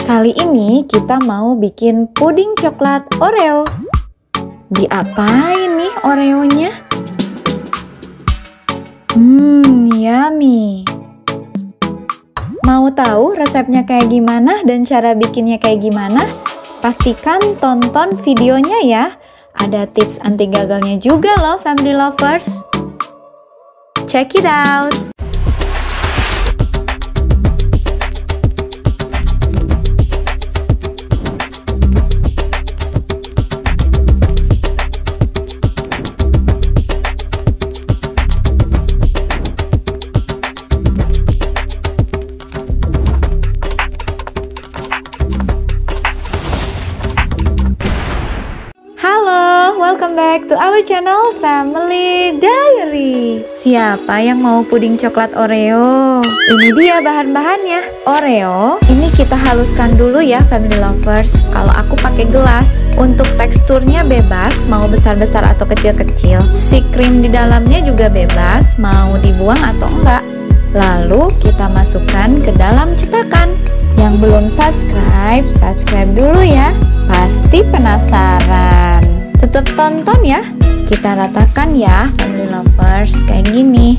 Kali ini kita mau bikin puding coklat Oreo. Diapain nih Oreonya? Yummy. Mau tahu resepnya kayak gimana dan cara bikinnya kayak gimana? Pastikan tonton videonya ya. Ada tips anti gagalnya juga loh, family lovers. Check it out. Welcome back to our channel Family Diary. Siapa yang mau puding coklat Oreo? Ini dia bahan-bahannya. Oreo ini kita haluskan dulu ya family lovers. Kalau aku pakai gelas. Untuk teksturnya bebas, mau besar-besar atau kecil-kecil. Si krim di dalamnya juga bebas, mau dibuang atau enggak. Lalu kita masukkan ke dalam cetakan. Yang belum subscribe, subscribe dulu ya. Pasti penasaran. Tetap tonton ya. Kita ratakan ya family lovers kayak gini.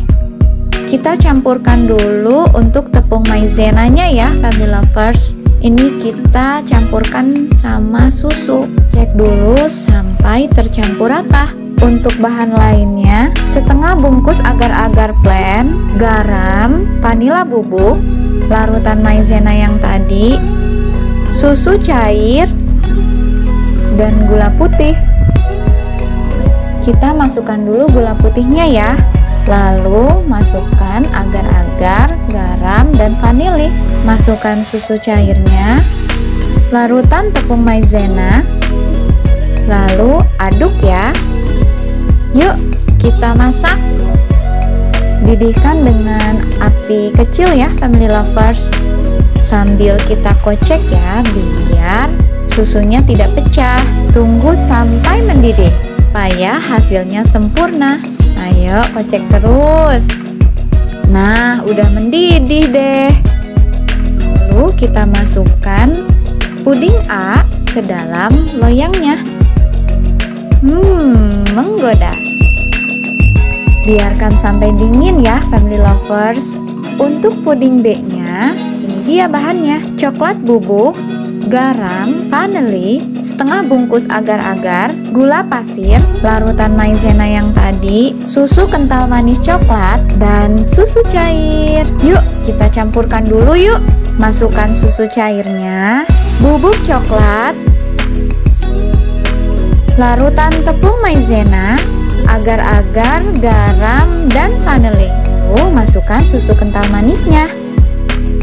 Kita campurkan dulu untuk tepung maizenanya ya family lovers. Ini kita campurkan sama susu. Cek dulu sampai tercampur rata. Untuk bahan lainnya, setengah bungkus agar-agar plain, garam, vanila bubuk, larutan maizena yang tadi, susu cair, dan gula putih. Kita masukkan dulu gula putihnya ya. Lalu masukkan agar-agar, garam, dan vanili. Masukkan susu cairnya, larutan tepung maizena. Lalu aduk ya. Yuk kita masak. Didihkan dengan api kecil ya family lovers. Sambil kita kocek ya biar susunya tidak pecah. Tunggu sampai mendidih supaya hasilnya sempurna. Ayo kocek terus. Nah, udah mendidih deh. Lalu kita masukkan puding A ke dalam loyangnya. Menggoda. Biarkan sampai dingin ya family lovers. Untuk puding B-nya, ini dia bahannya. Coklat bubuk, garam, vanili, setengah bungkus agar-agar, gula pasir, larutan maizena yang tadi, susu kental manis coklat, dan susu cair. Yuk kita campurkan dulu yuk. Masukkan susu cairnya, bubuk coklat, larutan tepung maizena, agar-agar, garam, dan vanili. Masukkan susu kental manisnya.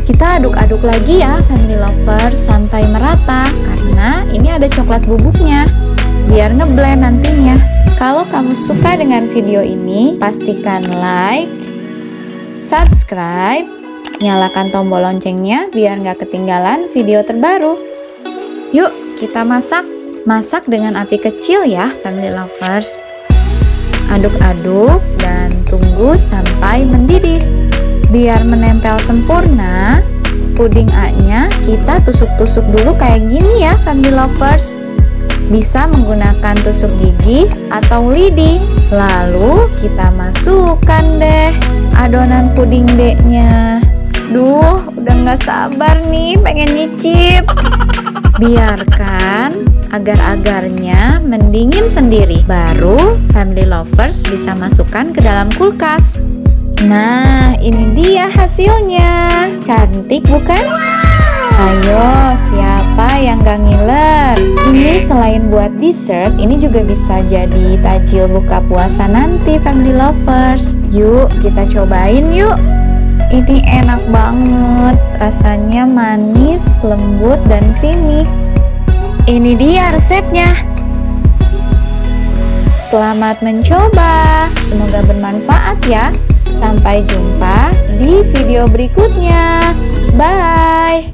Kita aduk-aduk lagi ya family lovers sampai merata, karena ini ada coklat bubuknya biar ngeblend nantinya. Kalau kamu suka dengan video ini, pastikan like, subscribe, nyalakan tombol loncengnya biar nggak ketinggalan video terbaru. Yuk kita masak. Masak dengan api kecil ya family lovers. Aduk-aduk dan tunggu sampai mendidih. Biar menempel sempurna, puding A-nya kita tusuk-tusuk dulu kayak gini ya family lovers. Bisa menggunakan tusuk gigi atau lidi. Lalu kita masukkan deh adonan puding B-nya. Duh, udah nggak sabar nih pengen nyicip. Biarkan agar-agarnya mendingin sendiri. Baru family lovers bisa masukkan ke dalam kulkas. Nah, ini dia hasilnya. Cantik bukan? Ayo, siapa yang gak ngiler? Ini selain buat dessert, ini juga bisa jadi tajil buka puasa nanti family lovers. Yuk, kita cobain yuk. Ini enak banget. Rasanya manis, lembut, dan creamy. Ini dia resepnya. Selamat mencoba. Semoga bermanfaat ya. Sampai jumpa di video berikutnya. Bye.